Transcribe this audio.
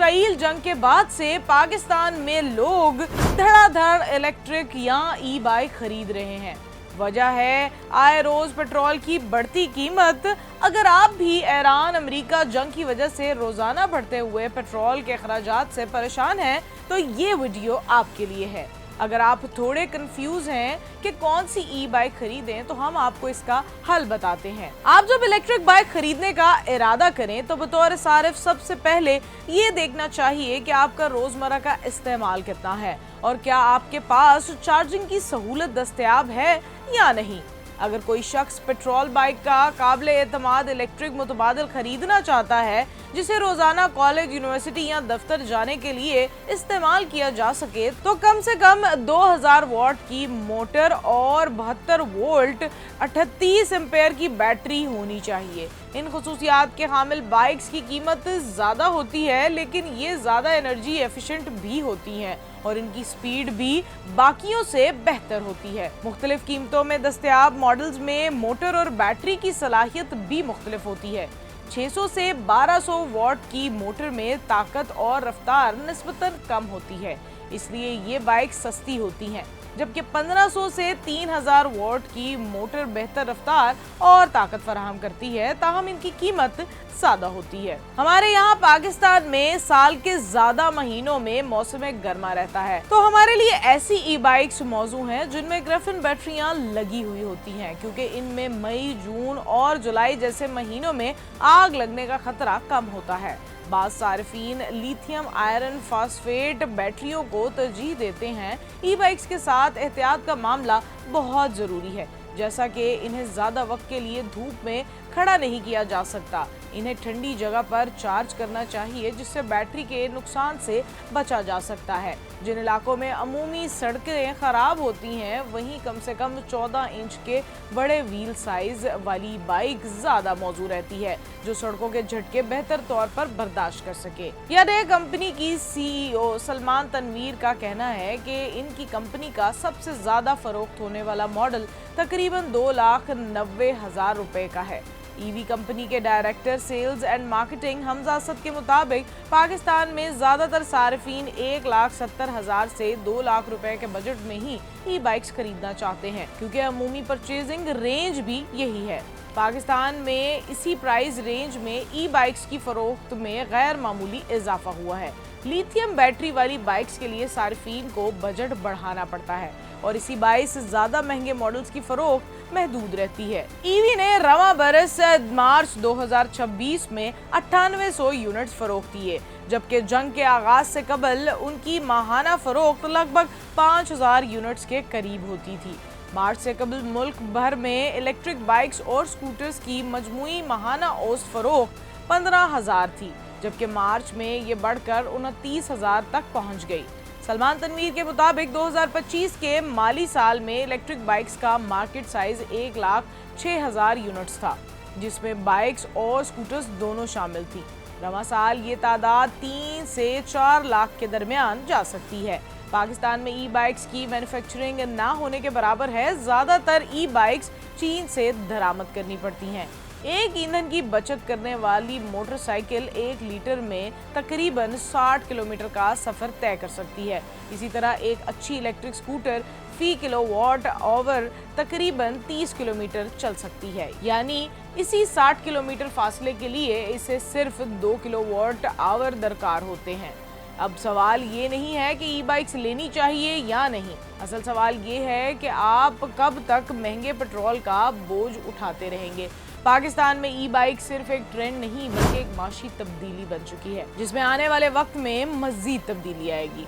Israel जंग के बाद से पाकिस्तान में लोग धड़ाधड़ इलेक्ट्रिक या ई बाइक खरीद रहे हैं। वजह है आए रोज पेट्रोल की बढ़ती कीमत। अगर आप भी ईरान अमेरिका जंग की वजह से रोजाना बढ़ते हुए पेट्रोल के अखराजात से परेशान हैं तो ये वीडियो आपके लिए है। अगर आप थोड़े कंफ्यूज हैं कि कौन सी ई बाइक खरीदें तो हम आपको इसका हल बताते हैं। आप जब इलेक्ट्रिक बाइक खरीदने का इरादा करें तो बतौर सारिफ सबसे पहले ये देखना चाहिए कि आपका रोजमर्रा का इस्तेमाल कितना है और क्या आपके पास चार्जिंग की सहूलत दस्तयाब है या नहीं। अगर कोई शख्स पेट्रोल बाइक का काबिल एतमाद इलेक्ट्रिक मुतबादिल खरीदना चाहता है जिसे रोजाना कॉलेज, यूनिवर्सिटी या दफ्तर जाने के लिए इस्तेमाल किया जा सके तो कम से कम 2000 वॉट की मोटर और 72 वोल्ट 38 एम्पेयर की बैटरी होनी चाहिए। इन खुसूसियात के हामिल बाइक्स की कीमत ज्यादा होती है लेकिन ये ज्यादा एनर्जी एफिशिएंट भी होती हैं और इनकी स्पीड भी बाकियों से बेहतर होती है। मुख्तलिफ कीमतों में दस्तयाब मॉडल्स में मोटर और बैटरी की सलाहियत भी मुख्तलिफ होती है। 600 से 1200 वॉट की मोटर में ताकत और रफ्तार निस्बतन कम होती है, इसलिए ये बाइक सस्ती होती हैं, जबकि 1500 से 3000 वॉट की मोटर बेहतर रफ्तार और ताकत फराहम करती है, ताहम इनकी कीमत ज्यादा होती है। हमारे यहाँ पाकिस्तान में साल के ज्यादा महीनों में मौसम गर्मा रहता है तो हमारे लिए ऐसी ई बाइक्स मौजू हैं जिनमें ग्राफिन बैटरियां लगी हुई होती हैं, क्योंकि इनमें मई, जून और जुलाई जैसे महीनों में आग लगने का खतरा कम होता है। बाज़ सारिफीन लिथियम आयरन फॉस्फेट बैटरियों को तरजीह देते हैं। ई बाइक्स के साथ एहतियात का मामला बहुत ज़रूरी है, जैसा कि इन्हें ज़्यादा वक्त के लिए धूप में खड़ा नहीं किया जा सकता। इन्हें ठंडी जगह पर चार्ज करना चाहिए जिससे बैटरी के नुकसान से बचा जा सकता है। जिन इलाकों में अमूमी सड़कें खराब होती हैं वहीं कम से कम 14 इंच के बड़े व्हील साइज वाली बाइक ज्यादा मौजू रहती है जो सड़कों के झटके बेहतर तौर पर बर्दाश्त कर सके। यह कंपनी की CEO सलमान तनवीर का कहना है कि इनकी कंपनी का सबसे ज्यादा फरोख्त होने वाला मॉडल तकरीबन 2,90,000 रुपए का है। ईवी कंपनी के director sales and marketing Hamza Asad के मुताबिक पाकिस्तान में ज्यादातर सारिफीन 1,70,000 से 2 लाख रुपए के बजट में ही ई बाइक्स खरीदना चाहते हैं, क्योंकि अमूमी परचेजिंग रेंज भी यही है। पाकिस्तान में इसी प्राइस रेंज में ई बाइक्स की फरोख्त में गैर मामूली इजाफा हुआ है। लिथियम बैटरी वाली बाइक्स के लिए सारिफीन को बजट बढ़ाना पड़ता है और इसी बाइस ज्यादा महंगे मॉडल्स की फरोख्त महदूद रहती है। ईवी ने रवा बरस मार्च 2026 में 9800 यूनिट्स फरोख्त किए, जबकि जंग के आगाज से कबल उनकी माहाना फरोख्त लगभग 5000 यूनिट्स के करीब होती थी। मार्च से कबल मुल्क भर में इलेक्ट्रिक बाइक्स और स्कूटर्स की मजमूई माहाना औसत फरोख्त 15,000 थी, जबकि मार्च में ये बढ़कर 29,000 तक पहुंच गई। सलमान तनवीर के मुताबिक 2025 के माली साल में इलेक्ट्रिक बाइक्स का मार्केट साइज 1,06,000 यूनिट्स था, जिसमें बाइक्स और स्कूटर्स दोनों शामिल थी। रवा साल ये तादाद 3 से 4 लाख के दरमियान जा सकती है। पाकिस्तान में ई बाइक्स की मैन्युफैक्चरिंग ना होने के बराबर है। ज्यादातर ई बाइक्स चीन से दरामद करनी पड़ती हैं। एक ईंधन की बचत करने वाली मोटरसाइकिल 1 लीटर में तकरीबन 60 किलोमीटर का सफर तय कर सकती है। इसी तरह एक अच्छी इलेक्ट्रिक स्कूटर फी किलोवाट आवर तकरीबन 30 किलोमीटर चल सकती है, यानी इसी 60 किलोमीटर फासले के लिए इसे सिर्फ 2 किलोवाट आवर दरकार होते हैं। अब सवाल ये नहीं है कि ई बाइक्स लेनी चाहिए या नहीं, असल सवाल ये है कि आप कब तक महंगे पेट्रोल का बोझ उठाते रहेंगे। पाकिस्तान में ई बाइक सिर्फ एक ट्रेंड नहीं बल्कि एक माशी तब्दीली बन चुकी है, जिसमें आने वाले वक्त में मजीद तब्दीली आएगी।